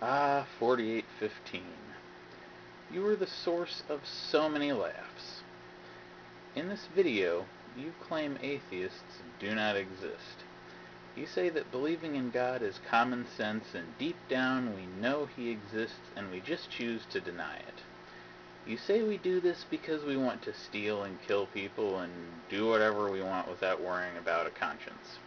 Ah, 4815. You are the source of so many laughs. In this video, you claim atheists do not exist. You say that believing in God is common sense and deep down we know He exists and we just choose to deny it. You say we do this because we want to steal and kill people and do whatever we want without worrying about a conscience.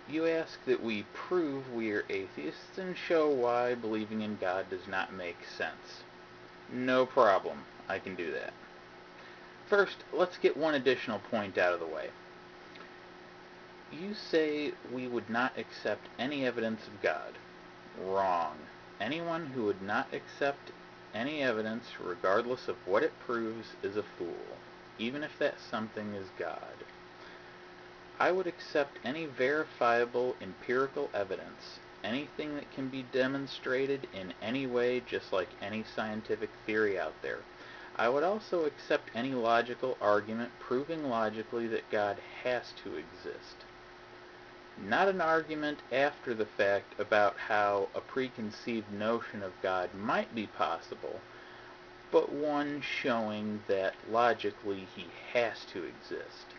You ask that we prove we are atheists and show why believing in God does not make sense. No problem, I can do that. First, let's get one additional point out of the way. You say we would not accept any evidence of God. Wrong. Anyone who would not accept any evidence, regardless of what it proves, is a fool, even if that something is God. I would accept any verifiable empirical evidence, anything that can be demonstrated in any way, just like any scientific theory out there. I would also accept any logical argument proving logically that God has to exist. Not an argument after the fact about how a preconceived notion of God might be possible, but one showing that logically He has to exist.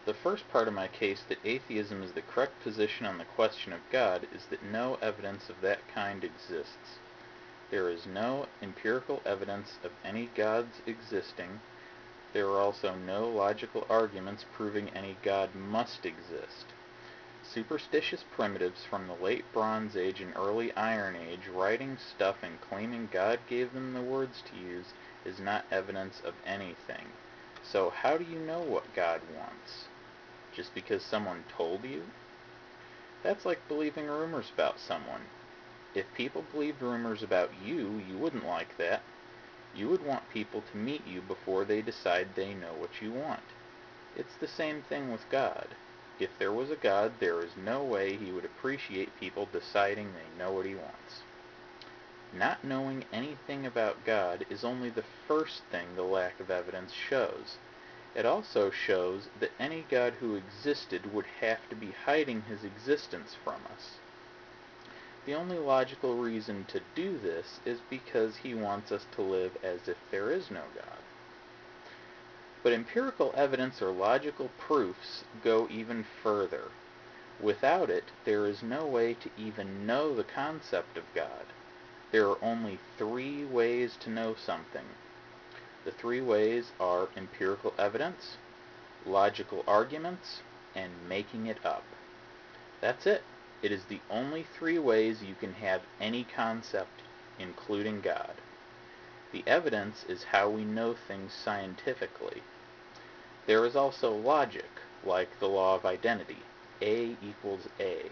The first part of my case that atheism is the correct position on the question of God is that no evidence of that kind exists. There is no empirical evidence of any gods existing. There are also no logical arguments proving any God must exist. Superstitious primitives from the late Bronze Age and early Iron Age writing stuff and claiming God gave them the words to use is not evidence of anything. So how do you know what God wants? Just because someone told you? That's like believing rumors about someone. If people believed rumors about you, you wouldn't like that. You would want people to meet you before they decide they know what you want. It's the same thing with God. If there was a God, there is no way He would appreciate people deciding they know what He wants. Not knowing anything about God is only the first thing the lack of evidence shows. It also shows that any God who existed would have to be hiding His existence from us. The only logical reason to do this is because He wants us to live as if there is no God. But empirical evidence or logical proofs go even further. Without it, there is no way to even know the concept of God. There are only 3 ways to know something. The 3 ways are empirical evidence, logical arguments, and making it up. That's it. It is the only 3 ways you can have any concept, including God. The evidence is how we know things scientifically. There is also logic, like the law of identity. A equals A.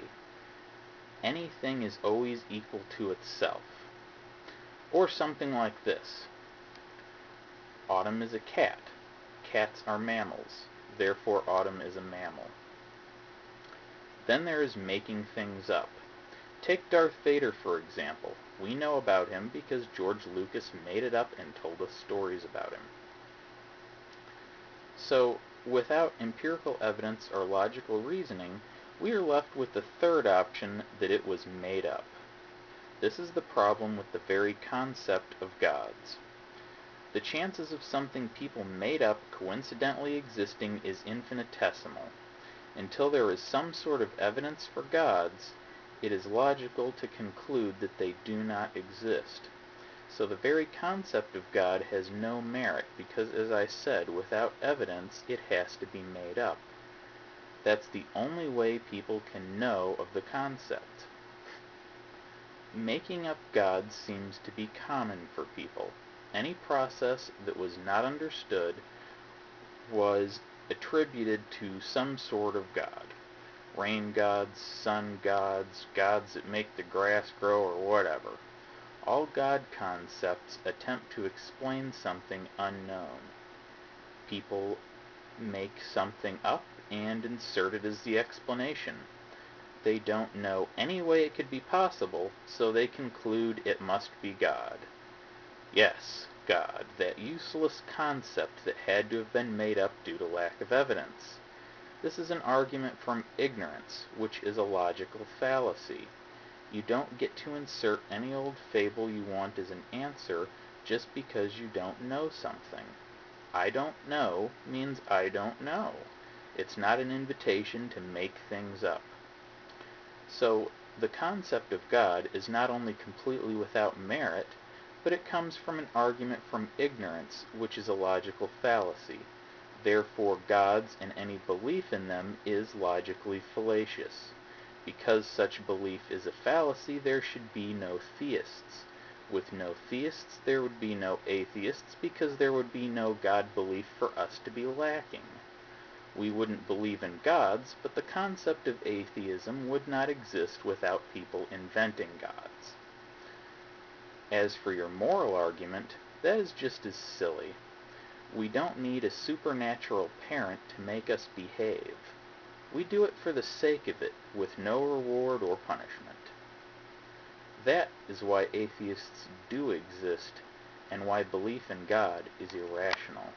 Anything is always equal to itself. Or something like this. Autumn is a cat. Cats are mammals. Therefore, Autumn is a mammal. Then there is making things up. Take Darth Vader, for example. We know about him because George Lucas made it up and told us stories about him. So, without empirical evidence or logical reasoning, we are left with the third option, that it was made up. This is the problem with the very concept of gods. The chances of something people made up coincidentally existing is infinitesimal. Until there is some sort of evidence for gods, it is logical to conclude that they do not exist. So the very concept of God has no merit because, as I said, without evidence it has to be made up. That's the only way people can know of the concept. Making up gods seems to be common for people. Any process that was not understood was attributed to some sort of god. Rain gods, sun gods, gods that make the grass grow, or whatever. All god concepts attempt to explain something unknown. People make something up and insert it as the explanation. They don't know any way it could be possible, so they conclude it must be God. Yes, God, that useless concept that had to have been made up due to lack of evidence. This is an argument from ignorance, which is a logical fallacy. You don't get to insert any old fable you want as an answer just because you don't know something. I don't know means I don't know. It's not an invitation to make things up. So, the concept of God is not only completely without merit, but it comes from an argument from ignorance, which is a logical fallacy. Therefore, gods and any belief in them is logically fallacious. Because such belief is a fallacy, there should be no theists. With no theists, there would be no atheists, because there would be no God belief for us to be lacking. We wouldn't believe in gods, but the concept of atheism would not exist without people inventing gods. As for your moral argument, that is just as silly. We don't need a supernatural parent to make us behave. We do it for the sake of it, with no reward or punishment. That is why atheists do exist, and why belief in God is irrational.